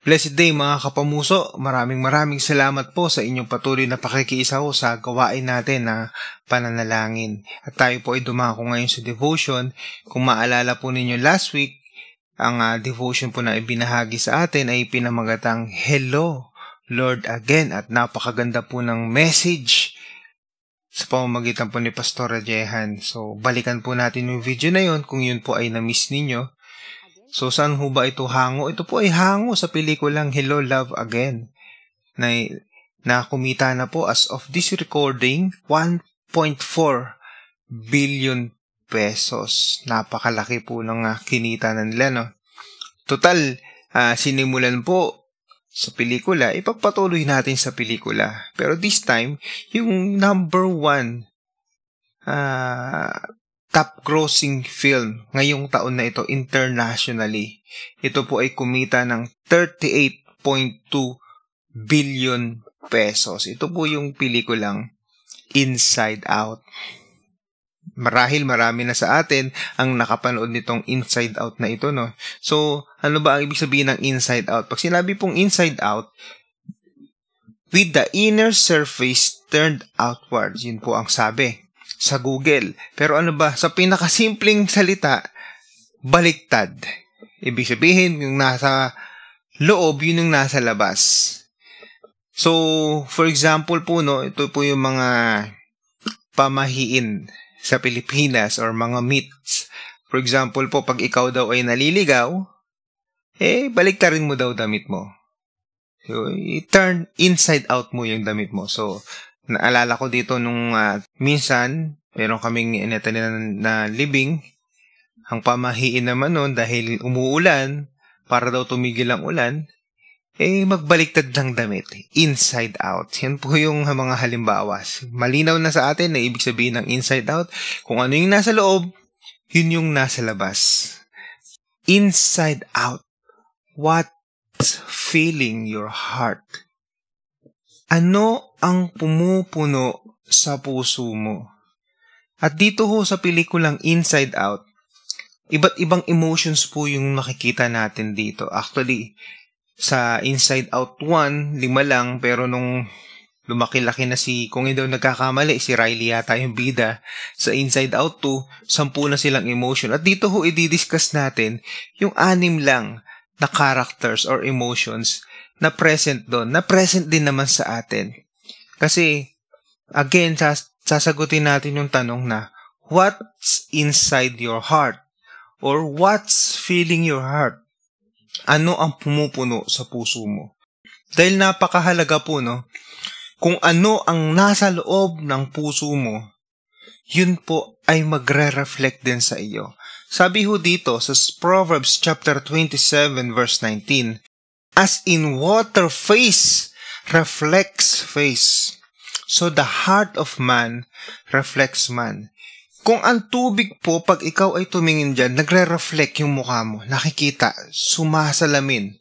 Blessed day mga kapamuso, maraming salamat po sa inyong patuloy na pakikiisa ho sa gawain natin na pananalangin. At tayo po ay dumako ngayon sa devotion. Kung maalala po ninyo last week, ang devotion po na ibinahagi sa atin ay pinamagatang Hello, Lord Again. At napakaganda po ng message sa pamamagitan po ni Pastor Jehan. So balikan po natin yung video na yun kung yun po ay na-miss ninyo. So, saan ho ba ito hango? Ito po ay hango sa pelikulang Hello, Love Again na kumita na po as of this recording 1.4 billion pesos. Napakalaki po ng kinita na nila, no? Total, sinimulan po sa pelikula, ipagpatuloy natin sa pelikula. Pero this time, yung number 1 top grossing film ngayong taon na ito internationally. Ito po ay kumita ng 38.2 billion pesos. Ito po yung pelikulang Inside Out. Marami na sa atin ang nakapanood nitong Inside Out na ito, no? So, ano ba ang ibig sabihin ng Inside Out? Pag sinabi pong Inside Out, with the inner surface turned outwards. Yun po ang sabi sa Google. Pero ano ba? Sa pinakasimpleng salita, baliktad. Ibig sabihin, yung nasa loob, yun yung nasa labas. So, for example po, no, ito po yung mga pamahiin sa Pilipinas or mga myths. For example po, pag ikaw daw ay naliligaw, baliktarin mo daw damit mo. So, i-turn inside out mo yung damit mo. So, naalala ko dito nung minsan, meron kaming inatanin na living. Ang pamahiin naman nun, dahil umuulan, para daw tumigil ang ulan, magbaliktad ng damit. Inside out. Yan po yung mga halimbawa. Malinaw na sa atin na ibig sabihin ng inside out. Kung ano yung nasa loob, yun yung nasa labas. Inside out. What's filling your heart? Ano ang pumupuno sa puso mo? At dito ho sa pelikulang Inside Out, iba't ibang emotions po yung nakikita natin dito. Actually, sa Inside Out 1, 5 lang, pero nung lumaki-laki na kung hindi daw nagkakamali, si Riley yata yung bida. Sa Inside Out 2, 10 na silang emotion. At dito ho i-discuss natin yung 6 lang na characters or emotions na present doon, na present din naman sa atin. Kasi, again, sasagutin natin yung tanong na, what's inside your heart? Or what's filling your heart? Ano ang pumupuno sa puso mo? Dahil napakahalaga po, no? Kung ano ang nasa loob ng puso mo, yun po ay magre-reflect din sa iyo. Sabi ho dito sa Proverbs chapter 27 verse 19, as in water face reflects face, so the heart of man reflects man. Kung ang tubig po, pag ikaw ay tumingin dyan, nagre-reflect yung mukha mo, nakikita, sumasalamin.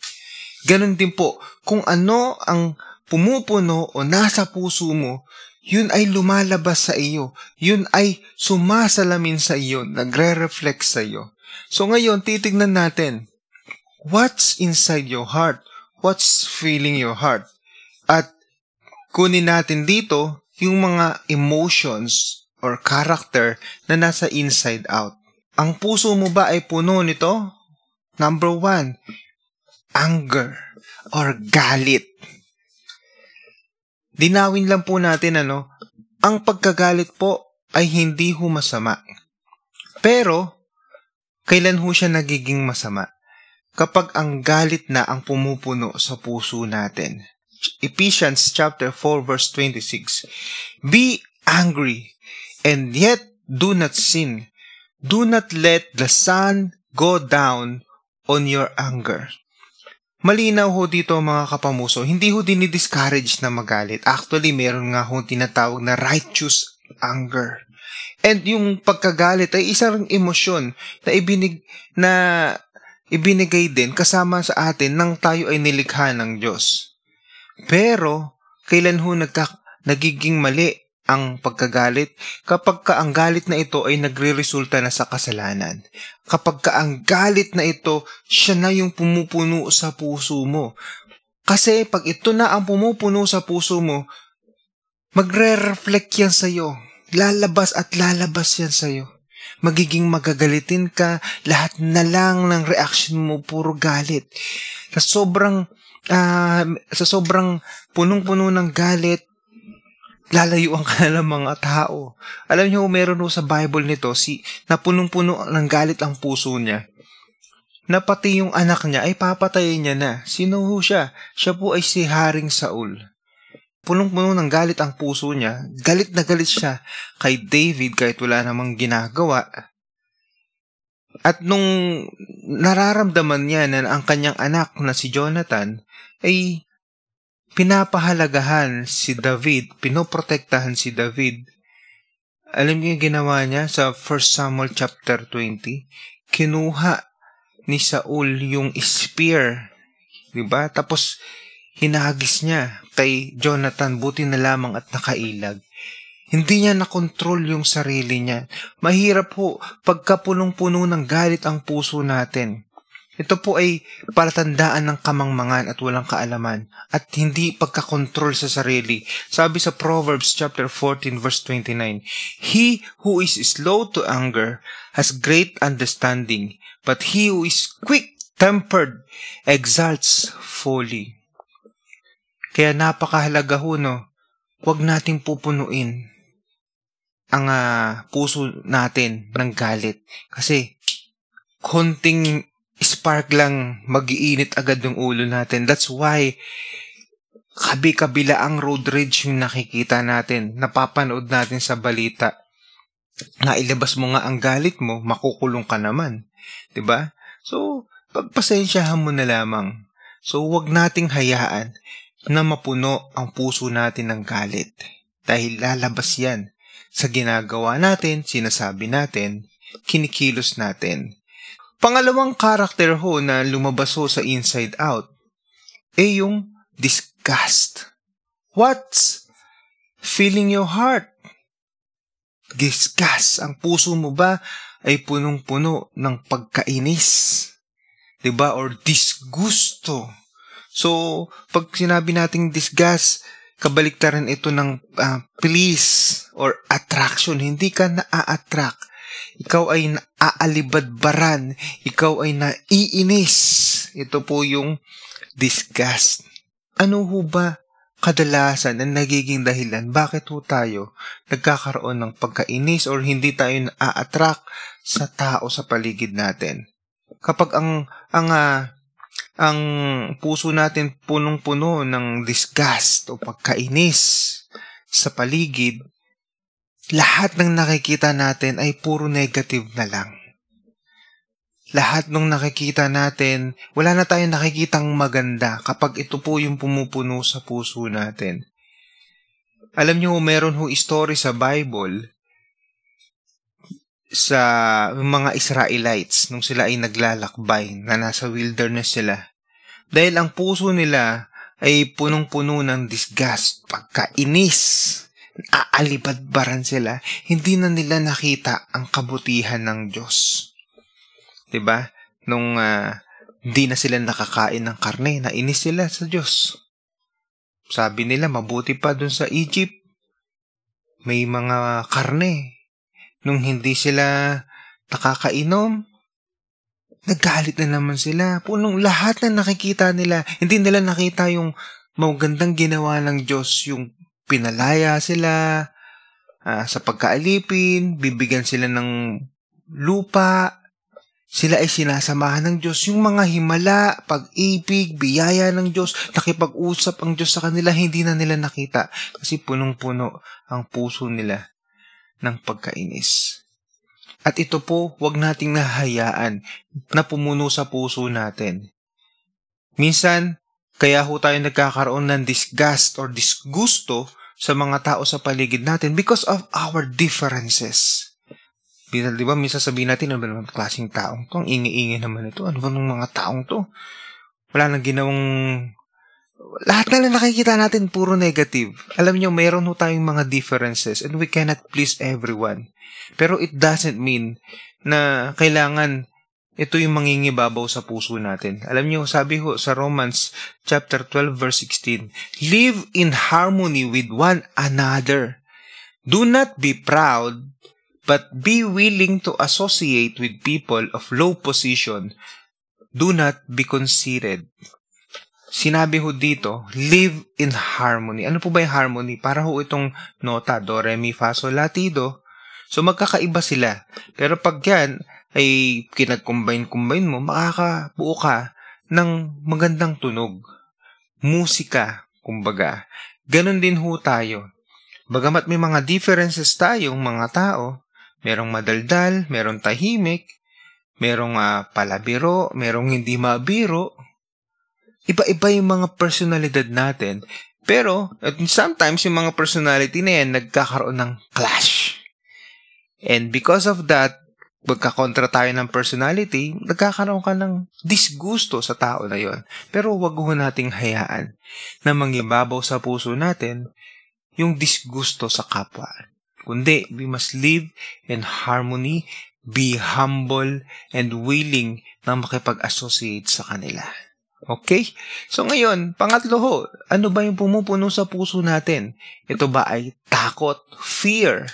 Ganon din po, kung ano ang pumupuno o nasa puso mo, yun ay lumalabas sa iyo, yun ay sumasalamin sa iyo, nagre-reflect sa iyo. So ngayon, titignan natin, what's inside your heart? What's filling your heart? At kunin natin dito yung mga emotions or character na nasa inside out. Ang puso mo ba ay puno nito? Number 1, anger or galit. Dinawin lang po natin ang pagkagalit po ay hindi ho masama. Pero, kailan ho siya nagiging masama? Kapag ang galit na ang pumupuno sa puso natin. Ephesians chapter 4 verse 26. Be angry and yet do not sin. Do not let the sun go down on your anger. Malinaw ho dito mga kapamuso, hindi ho dinidiscourage na magalit. Actually, meron nga ho tinatawag na righteous anger. And yung pagkagalit ay isang emosyon na ibinigay din kasama sa atin nang tayo ay nilikha ng Diyos. Pero, kailan ho nagiging mali ang pagkagalit? Kapag ka ang galit na ito ay nagre-resulta na sa kasalanan. Kapag ka ang galit na ito, siya na yung pumupuno sa puso mo. Kasi pag ito na ang pumupuno sa puso mo, magre-reflect yan sa'yo. Lalabas at lalabas yan sa'yo. Magiging magagalitin ka, lahat na lang ng reaction mo puro galit. Sa sobrang punong-puno ng galit, lalayuan ka na ng mga tao. Alam niyo, meron sa Bible nito, na punong-puno ng galit ang puso niya, na pati yung anak niya ay papatayin niya na. Sino siya? Siya po ay si Haring Saul. Punong-puno ng galit ang puso niya. Galit na galit siya kay David kahit wala namang ginagawa. At nung nararamdaman niya na ang kanyang anak na si Jonathan ay pinapahalagahan si David, pinoprotektahan si David, alam niyo yung ginawa niya sa 1 Samuel chapter 20? Kinuha ni Saul yung spear, diba? Tapos hinagis niya kay Jonathan, buti na lamang at nakailag. Hindi niya nakontrol yung sarili niya. Mahirap po pagka punong-puno ng galit ang puso natin. Ito po ay palatandaan ng kamangmangan at walang kaalaman at hindi pagkakontrol sa sarili. Sabi sa Proverbs chapter 14 verse 29, "He who is slow to anger has great understanding, but he who is quick-tempered exalts folly." Kaya napakahalaga ho, huwag nating pupunuin ang puso natin ng galit. Kasi konting spark lang, mag-iinit agad yung ulo natin. That's why kabi-kabila ang road rage yung nakikita natin, napapanood natin sa balita. Nailabas mo nga ang galit mo, makukulong ka naman. 'Di ba? So, pagpasensyahan mo na lamang. So, huwag nating hayaan na mapuno ang puso natin ng galit. Dahil lalabas yan sa ginagawa natin, sinasabi natin, kinikilos natin. Pangalawang karakter ho na lumabas ho sa Inside Out ay yung disgust. What's filling your heart? Disgust. Ang puso mo ba ay punong-puno ng pagkainis? 'Di ba? Or disgusto. So, pag sinabi nating disgust, kabaliktaran ito ng please or attraction. Hindi ka na-attract. Ikaw ay naaalibadbaran. Ikaw ay naiinis. Ito po yung disgust. Ano ho ba kadalasan ang nagiging dahilan? Bakit ho tayo nagkakaroon ng pagkainis or hindi tayo na-attract sa tao sa paligid natin? Kapag ang puso natin punong-puno ng disgust o pagkainis sa paligid, lahat ng nakikita natin ay puro negative na lang. Lahat ng nakikita natin, wala na tayong nakikitang maganda kapag ito po yung pumupuno sa puso natin. Alam niyo, meron ho story sa Bible sa mga Israelites nung sila ay naglalakbay na nasa wilderness sila. Dahil ang puso nila ay punong-puno ng disgust, pagkainis, aalibadbaran sila, hindi na nila nakita ang kabutihan ng Diyos. 'Di ba? Nung di na sila nakakain ng karne, nainis sila sa Diyos. Sabi nila, mabuti pa dun sa Egypt, may mga karne. Nung hindi sila nakakainom, nagalit na naman sila. Punong lahat na nakikita nila, hindi nila nakita yung magandang ginawa ng Diyos, yung pinalaya sila sa pagkaalipin, bibigyan sila ng lupa, sila ay sinasamahan ng Diyos. Yung mga himala, pag-ibig, biyaya ng Diyos, nakipag-usap ang Diyos sa kanila, hindi na nila nakita kasi punong-puno ang puso nila ng pagkainis. At ito po, huwag nating nahayaan na pumuno sa puso natin. Minsan, kaya ho tayo nagkakaroon ng disgust or disgusto sa mga tao sa paligid natin because of our differences. Di ba, minsan sabihin natin, ano ba naman klaseng taong to? Ang ingi-ingi naman ito. Ano ba ng mga taong to? Wala nang ginawang lahat na lang nakikita natin puro negative. Alam nyo, mayroon ho tayong mga differences and we cannot please everyone. Pero it doesn't mean na kailangan ito yung mangingibabaw sa puso natin. Alam nyo, sabi ho sa Romans chapter 12 verse 16, live in harmony with one another. Do not be proud, but be willing to associate with people of low position. Do not be conceited. Sinabi ho dito, live in harmony. Ano po ba yung harmony? Para ho itong nota, do, re, mi, fa, sol, la, ti, do. So magkakaiba sila. Pero pag yan ay kinag-combine mo, makakabuo ka ng magandang tunog. Musika, kumbaga. Ganon din ho tayo. Bagamat may mga differences tayong mga tao, merong madaldal, merong tahimik, merong palabiro, merong hindi mabiro. Iba-iba yung mga personalidad natin. Pero, sometimes yung mga personality na yan nagkakaroon ng clash. And because of that, magkakontra tayo ng personality, nagkakaroon ka ng disgusto sa tao na yon. Pero wag ho nating hayaan na mangibabaw sa puso natin yung disgusto sa kapwa. Kundi, we must live in harmony, be humble, and willing na makipag-associate sa kanila. Okay? So ngayon, pangatlo ho, ano ba yung pumupuno sa puso natin? Ito ba ay takot, fear?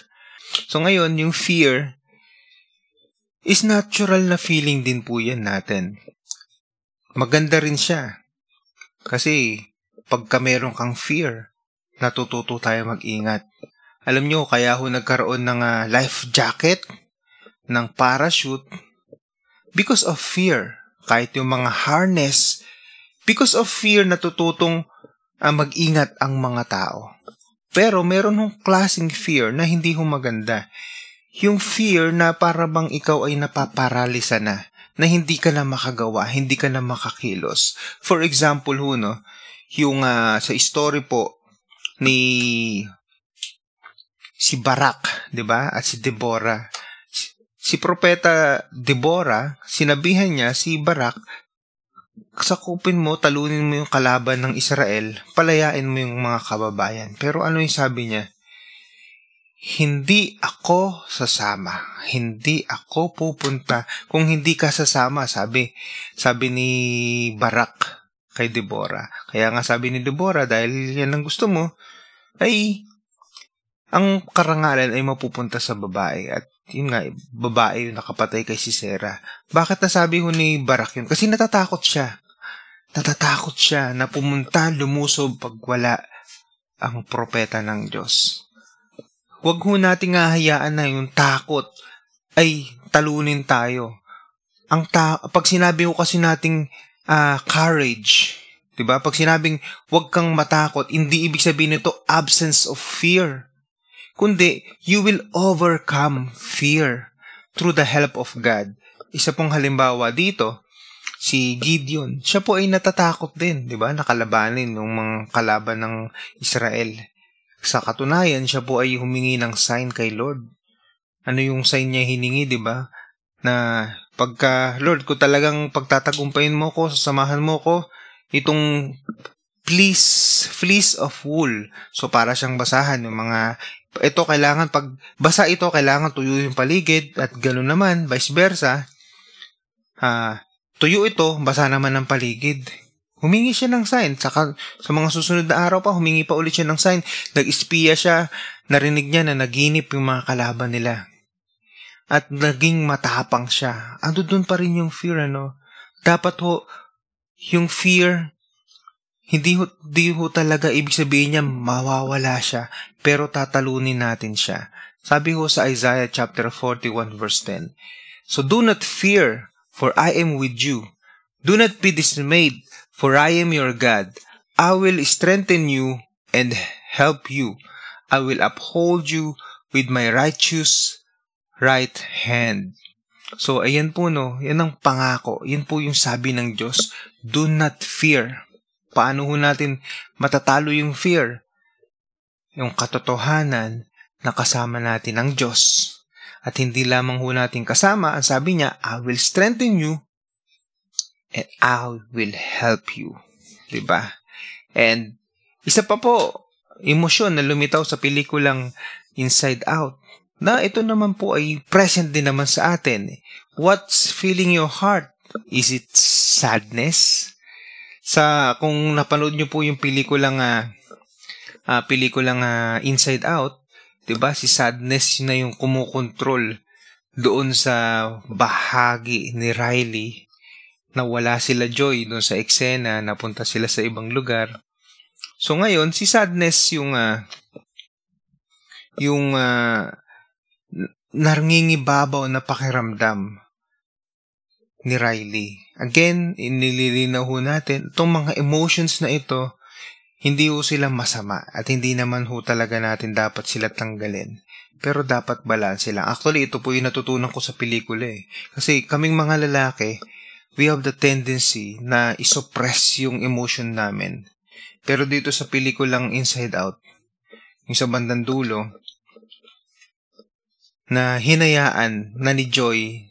So ngayon, yung fear is natural na feeling din po yan natin. Maganda rin siya. Kasi pagka meron kang fear, natututo tayo mag-ingat. Alam nyo, kaya ho nagkaroon ng life jacket, ng parachute, because of fear. Kahit yung mga harness, because of fear, natututong mag-ingat ang mga tao. Pero meron hong klaseng fear na hindi ho maganda. Yung fear na para bang ikaw ay napaparalisa na hindi ka na makagawa, hindi ka na makakilos. For example ho, no, yung sa story po ni si Barak, 'di ba? At si Deborah. Si Propeta Deborah, sinabihan niya si Barak, sakupin mo, talunin mo yung kalaban ng Israel, palayain mo yung mga kababayan. Pero ano yung sabi niya? Hindi ako sasama. Hindi ako pupunta kung hindi ka sasama, sabi ni Barak kay Deborah. Kaya nga sabi ni Deborah, dahil yan ang gusto mo, ay ang karangalan ay mapupunta sa babae. At yun nga, babae yung nakapatay kay Sisera. Bakit nasabi ho ni Barak yun? Kasi natatakot siya. Natatakot siya na pumunta, lumusob pag wala ang propeta ng Diyos. Huwag ho nating hahayaan na yung takot ay talunin tayo. Pag sinabi ko kasi nating courage, 'di ba? Pag sinabing huwag kang matakot, hindi ibig sabihin nito absence of fear. Kundi you will overcome fear through the help of God. Isa pong halimbawa dito, si Gideon. Siya po ay natatakot din, 'di ba? Nakalabanin ng mga kalaban ng Israel. Sa katunayan, siya po ay humingi ng sign kay Lord. Ano yung sign niya hiningi, di ba? Na pagka, Lord, kung talagang pagtatagumpayin mo ko, sasamahan mo ko, itong fleece of wool. So, para siyang basahan. Yung mga, ito kailangan, pag basa ito, kailangan tuyo yung paligid, at gano'n naman, vice versa. Tuyo ito, basa naman ng paligid. Humingi siya ng sign. Saka sa mga susunod na araw pa, humingi pa ulit siya ng sign. Nag-espiya siya. Narinig niya na naginip yung mga kalaban nila. At naging matapang siya. Ando dun pa rin yung fear, ano? Dapat ho, yung fear, hindi ho talaga ibig sabihin niya mawawala siya. Pero tatalunin natin siya. Sabi ho sa Isaiah chapter 41 verse 10. So do not fear, for I am with you. Do not be dismayed, for I am your God. I will strengthen you and help you. I will uphold you with my righteous right hand. So, ayan po, no? Yan ang pangako. Yan po yung sabi ng Diyos. Do not fear. Paano ho natin matatalo yung fear? Yung katotohanan na kasama natin ang Diyos. At hindi lamang ho natin kasama, ang sabi niya, I will strengthen you and I will help you. Diba? And isa pa po, emosyon na lumitaw sa pelikulang Inside Out, na ito naman po ay present din naman sa atin. What's filling your heart? Is it sadness? Kung napanood nyo po yung pelikulang Inside Out, 'di ba? Si sadness na yung kumukontrol doon sa bahagi ni Riley na wala sila Joy doon sa eksena, napunta sila sa ibang lugar. So ngayon, si sadness yung nangingibabaw na pakiramdam ni Riley. Again, inililinaw ho natin, itong mga emotions na ito, hindi ho sila masama at hindi naman ho talaga natin dapat sila tanggalin. Pero dapat balanse lang. Actually, ito po yung natutunan ko sa pelikula eh. Kasi kaming mga lalaki, we have the tendency na isuppress yung emotion namin. Pero dito sa pelikulang Inside Out, yung sa bandang dulo, na hinayaan na ni Joy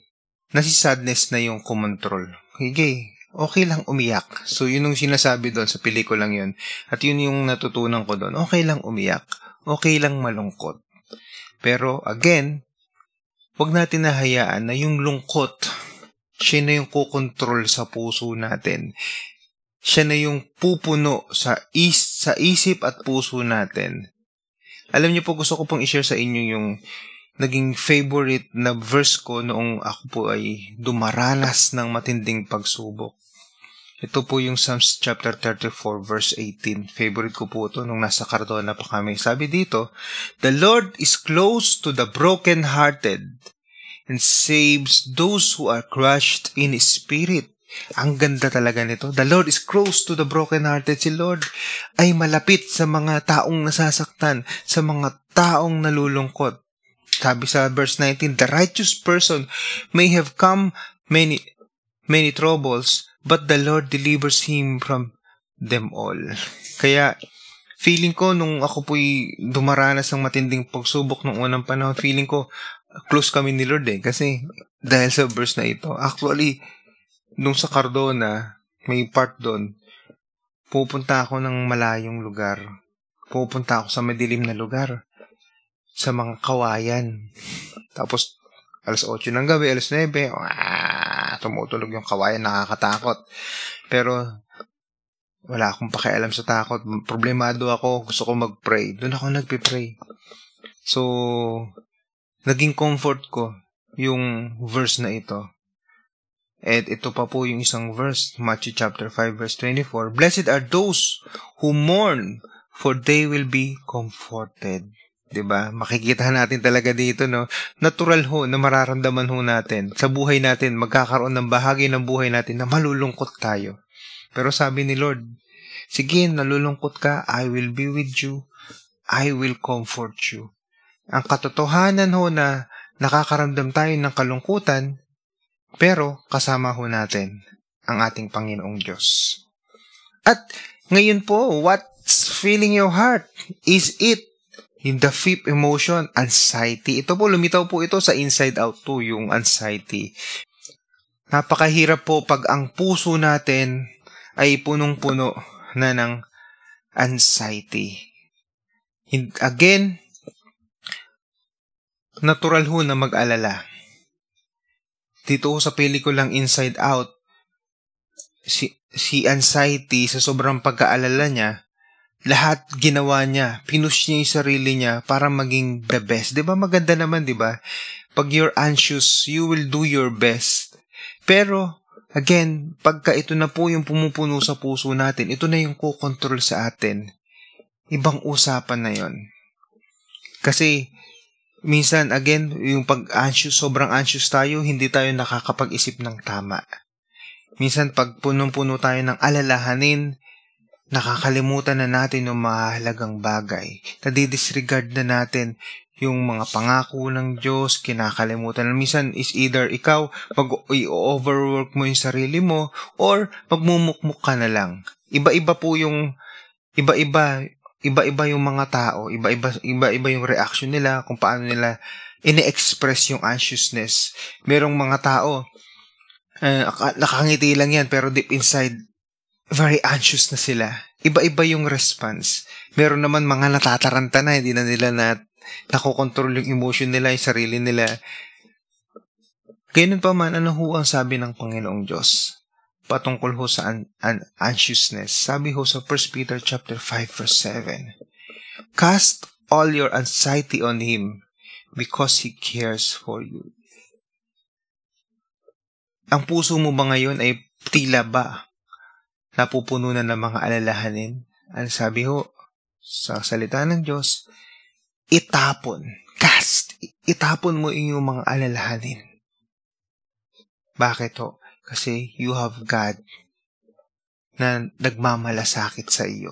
na si sadness na yung kumontrol. Okay lang umiyak. So, yun yung sinasabi doon sa pelikulang yun. At yun yung natutunan ko doon. Okay lang umiyak. Okay lang malungkot. Pero, again, wag natin nahayaan na yung lungkot, siya na yung kukontrol sa puso natin. Siya na yung pupuno sa isip at puso natin. Alam niyo po, gusto ko pong i-share sa inyo yung naging favorite na verse ko noong ako po ay dumaranas ng matinding pagsubok. Ito po yung Psalms chapter 34 verse 18. Favorite ko po ito nung nasa Cardona pa kami. Sabi dito, "The Lord is close to the broken-hearted and saves those who are crushed in spirit." Ang ganda talaga nito. The Lord is close to the broken-hearted. Si Lord ay malapit sa mga taong nasasaktan, sa mga taong nalulungkot. Sabi sa verse 19, "The righteous person may have come many troubles, but the Lord delivers him from them all." Kaya, feeling ko nung ako po'y dumaranas ng matinding pagsubok nung unang panahon, feeling ko close kami ni Lord eh. Kasi dahil sa verse na ito, actually, nung sa Cardona, may part doon, pupunta ako ng malayong lugar. Pupunta ako sa madilim na lugar. Sa mga kawayan. Tapos, alas 8 ng gabi, alas 9, tumutulog yung kawayan, nakakatakot. Pero, wala akong pakialam sa takot. Problemado ako, gusto ko mag-pray. Doon ako nagpipray. So, naging comfort ko yung verse na ito. At ito pa po yung isang verse, Matthew chapter 5 verse 24. "Blessed are those who mourn, for they will be comforted." Diba? Makikita natin talaga dito, no? Natural ho na mararamdaman ho natin. Sa buhay natin, magkakaroon ng bahagi ng buhay natin na malulungkot tayo. Pero sabi ni Lord, sige, nalulungkot ka, I will be with you. I will comfort you. Ang katotohanan ho na nakakaramdam tayo ng kalungkutan, pero kasama ho natin ang ating Panginoong Diyos. At ngayon po, what's filling your heart? Is it in the fifth emotion, anxiety? Ito po, lumitaw po ito sa Inside Out 2, yung anxiety. Napakahirap po pag ang puso natin ay punong-puno na ng anxiety. Again, natural ho na mag-alala. Dito sa pelikulang Inside Out, si anxiety, sa sobrang pagkaalala niya, lahat ginawa niya, pinush niya yung sarili niya para maging the best. Diba maganda naman, diba? Pag you're anxious, you will do your best. Pero, again, pagka ito na po yung pumupuno sa puso natin, ito na yung kukontrol sa atin. Ibang usapan na yon. Kasi, minsan, again, yung pag-anxious, sobrang anxious tayo, hindi tayo nakakapag-isip ng tama. Minsan, pag punong-puno tayo ng alalahanin, nakakalimutan na natin yung mahalagang bagay. Nadidisregard na natin yung mga pangako ng Diyos, kinakalimutan. Minsan is either ikaw mag-overwork mo yung sarili mo or magmumukmuk ka na lang. Iba-iba yung mga tao, iba-iba yung reaction nila, kung paano nila ine-express yung anxiousness. Merong mga tao, nakangiti lang yan, pero deep inside, very anxious na sila. iba-iba yung response. Meron naman mga natataranta na, hindi na nila nakokontrol yung emotion nila, yung sarili nila. Ganun pa man, ano ho ang sabi ng Panginoong Diyos patungkol ho sa anxiousness? Sabi ho sa 1 Peter chapter 5 verse 7, cast all your anxiety on Him because He cares for you. Ang puso mo ba ngayon ay tila ba napupuno na ng mga alalahanin? Ang sabi ho sa salita ng Diyos, itapon mo yung mga alalahanin. Bakit ho? Kasi you have God na nagmamalasakit sa iyo.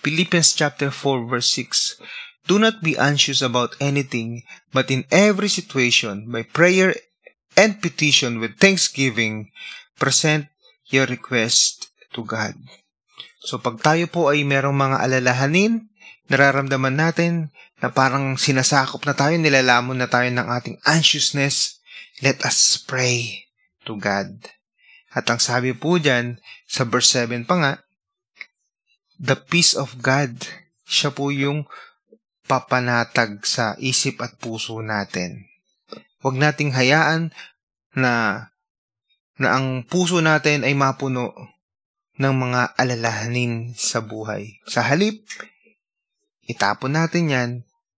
Philippians chapter 4 verse 6, do not be anxious about anything, but in every situation, by prayer and petition with thanksgiving, present your request to God. So pag tayo po ay merong mga alalahanin, nararamdaman natin na parang sinasakop na tayo, nilalamon na tayo ng ating anxiousness, let us pray to God. At ang sabi po dyan, sa verse 7 pa nga, the peace of God, siya po yung papanatag sa isip at puso natin. Huwag nating hayaan na ang puso natin ay mapuno ng mga alalahanin sa buhay. Sa halip, itapon natin yan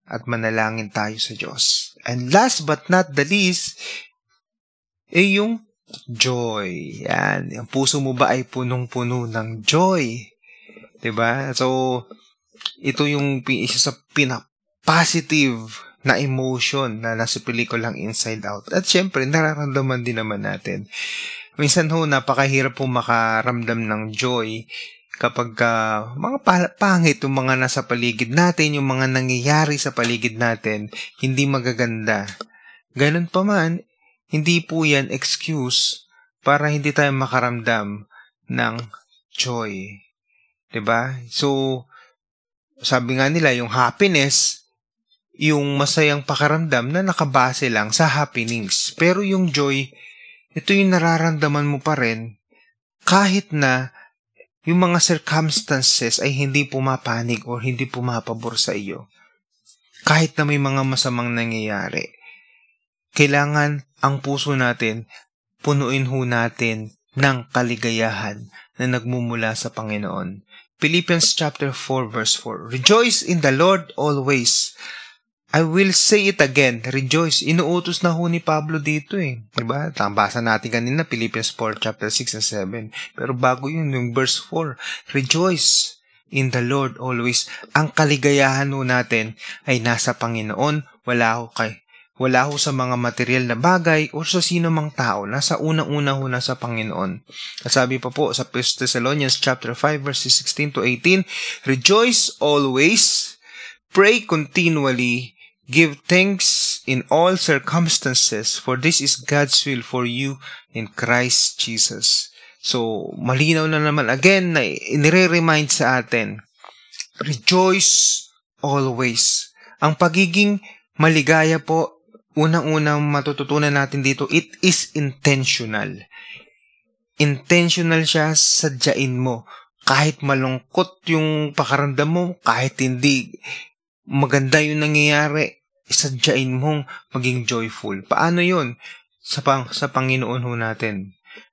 at manalangin tayo sa Diyos. And last but not the least, yung joy. Yan. Ang puso mo ba ay punong-puno ng joy? Diba? So, ito yung isa sa positive na emotion na nasa pelikulang Inside Out. At syempre, nararamdaman din naman natin. Minsan ho, napakahirap po makaramdam ng joy kapag mga pangit yung mga nasa paligid natin, yung mga nangyayari sa paligid natin, hindi magaganda. Ganun pa man, hindi po yan excuse para hindi tayo makaramdam ng joy. Diba? So, sabi nga nila, yung happiness, yung masayang pakaramdam na nakabase lang sa happenings. Pero yung joy, ito yung nararamdaman mo pa rin kahit na yung mga circumstances ay hindi pumapanig o hindi pumapabor sa iyo. Kahit na may mga masamang nangyayari. Kailangan ang puso natin, punuin ho natin ng kaligayahan na nagmumula sa Panginoon. Philippians chapter 4 verse 4, rejoice in the Lord always. I will say it again, rejoice. Inuutos na ho ni Pablo dito eh. Diba? Basa natin kanina, Philippians 4, chapter 6 and 7. Pero bago yun, yung verse 4, rejoice in the Lord always. Ang kaligayahan ho natin ay nasa Panginoon. Wala ho sa mga material na bagay o sa sino mang tao. Nasa unang-una ho nasa Panginoon. Sabi pa po sa 1 Thessalonians chapter 5 verses 16 to 18, rejoice always, pray continually, give thanks in all circumstances, for this is God's will for you in Christ Jesus. So, malinaw na naman again na inire-remind sa atin, rejoice always. Ang pagiging maligaya po, unang-unang matututunan natin dito, it is intentional. Intentional siya, sadyain mo. Kahit malungkot yung pakaramdam mo, kahit hindi maganda yung nangyayari, sadyain mong maging joyful. Paano yun? Sa Panginoon ho natin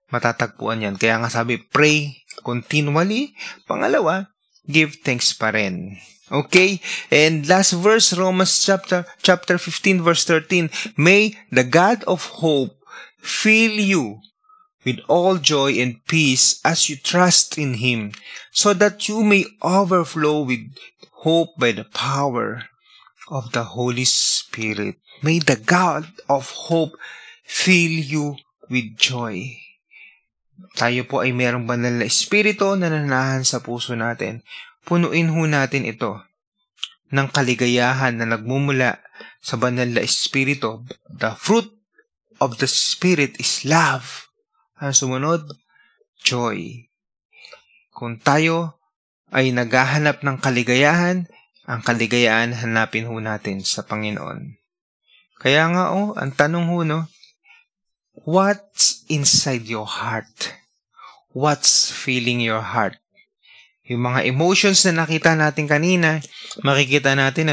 matatagpuan yan. Kaya nga sabi, pray continually. Pangalawa, give thanks pa rin. Okay? And last verse, Romans chapter 15 verse 13, may the God of hope fill you with all joy and peace as you trust in Him, so that you may overflow with hope by the power of the Holy Spirit. May the God of hope fill you with joy. Tayo po ay mayroong banal na espiritu na nananahan sa puso natin. Punuin ho natin ito ng kaligayahan na nagmumula sa banal na espiritu. The fruit of the Spirit is love. Ang sumunod, joy. Kung tayo ay naghahanap ng kaligayahan, ang kaligayahan hanapin ho natin sa Panginoon. Kaya nga ang tanong ho, what's inside your heart? What's filling your heart? Yung mga emotions na nakita natin kanina, makikita natin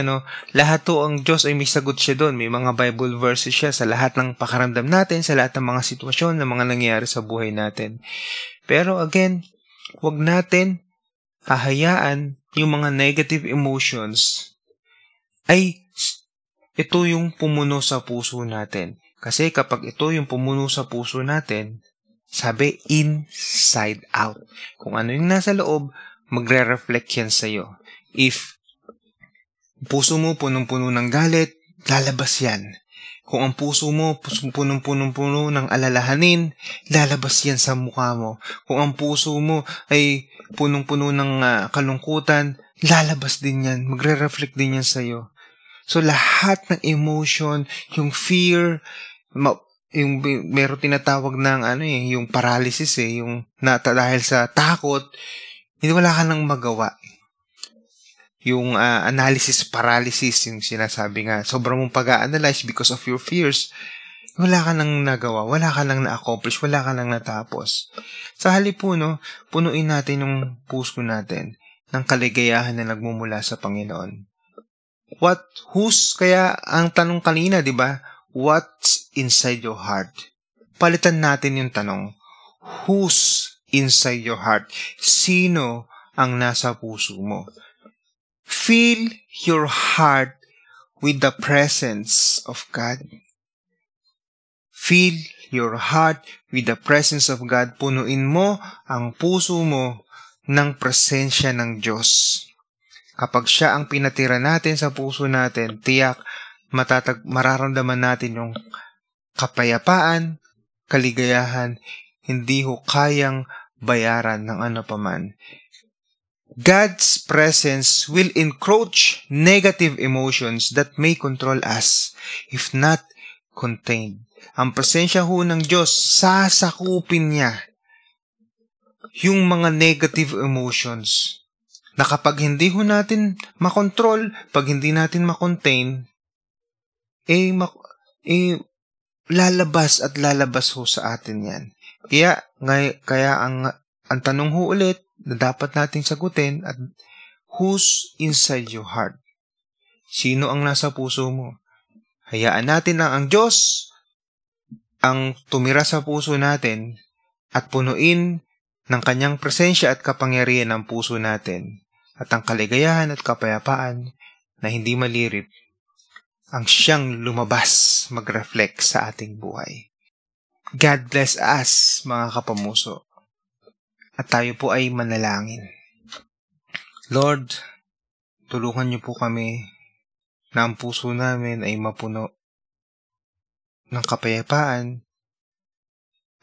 lahat to ang Diyos ay may sagot siya doon. May mga Bible verses siya sa lahat ng pakaramdam natin, sa lahat ng mga sitwasyon na mga nangyayari sa buhay natin. Pero again, wag natin hahayaan yung mga negative emotions ay ito yung pumuno sa puso natin. Kasi kapag ito yung pumuno sa puso natin, sabi, inside out. Kung ano yung nasa loob, magre-reflect yan sa'yo. If puso mo punong-puno ng galit, lalabas yan. Kung ang puso mo punong-puno ng alalahanin, lalabas yan sa mukha mo. Kung ang puso mo ay punong-puno ng kalungkutan, lalabas din yan. Magre-reflect din yan sa'yo. So, lahat ng emotion, yung fear, yung meron tinatawag ng yung paralysis yung dahil sa takot, hindi wala ka nang magawa. Yung analysis paralysis, yung sinasabi nga, sobrang mong pag-a-analyze because of your fears, wala ka nang nagawa, wala ka nang na-accomplish, wala ka nang natapos. Sa halip po, punuin natin yung puso natin ng kaligayahan na nagmumula sa Panginoon. Kaya ang tanong kanina, di ba? What's inside your heart? Palitan natin yung tanong. Who's inside your heart? Sino ang nasa puso mo? Fill your heart with the presence of God. Fill your heart with the presence of God. Punuin mo ang puso mo ng presensya ng Diyos. Kapag siya ang pinatira natin sa puso natin, tiyak mararamdaman natin yung kapayapaan, kaligayahan, hindi ho kayang bayaran ng ano paman. God's presence will encroach negative emotions that may control us, if not contained. Ang presensya ho ng Diyos, sasakupin niya yung mga negative emotions na kapag hindi ho natin makontrol, pag hindi natin makontain, lalabas at lalabas ho sa atin yan. Kaya ang tanong ho ulit na dapat nating sagutin at who's inside your heart? Sino ang nasa puso mo? Hayaan natin na ang Diyos ang tumira sa puso natin at punuin ng kanyang presensya at kapangyarihan ng puso natin. At ang kaligayahan at kapayapaan na hindi malirip ang siyang lumabas, mag-reflect sa ating buhay. God bless us, mga kapamuso. At tayo po ay manalangin. Lord, tulungan niyo po kami na ang puso namin ay mapuno ng kapayapaan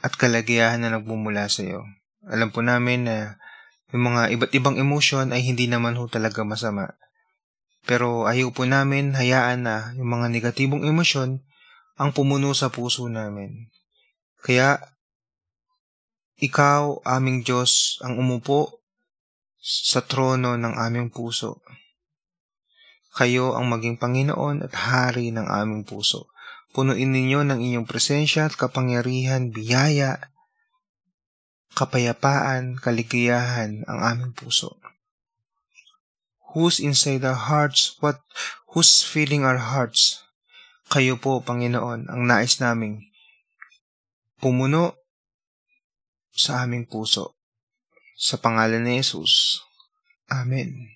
at kaligayahan na nagmumula sa iyo. Alam po namin na yung mga iba't ibang emosyon ay hindi naman ho talaga masama. Pero ayaw po namin hayaan na yung mga negatibong emosyon ang pumuno sa puso namin. Kaya, ikaw, aming Diyos, ang umupo sa trono ng aming puso. Kayo ang maging Panginoon at Hari ng aming puso. Punuin ninyo ng inyong presensya at kapangyarihan, biyaya, kapayapaan, kaligayahan ang aming puso. Who's inside our hearts? Who's filling our hearts? Kayo po, Panginoon, ang nais naming pumuno sa aming puso. Sa pangalan ni Jesus. Amen.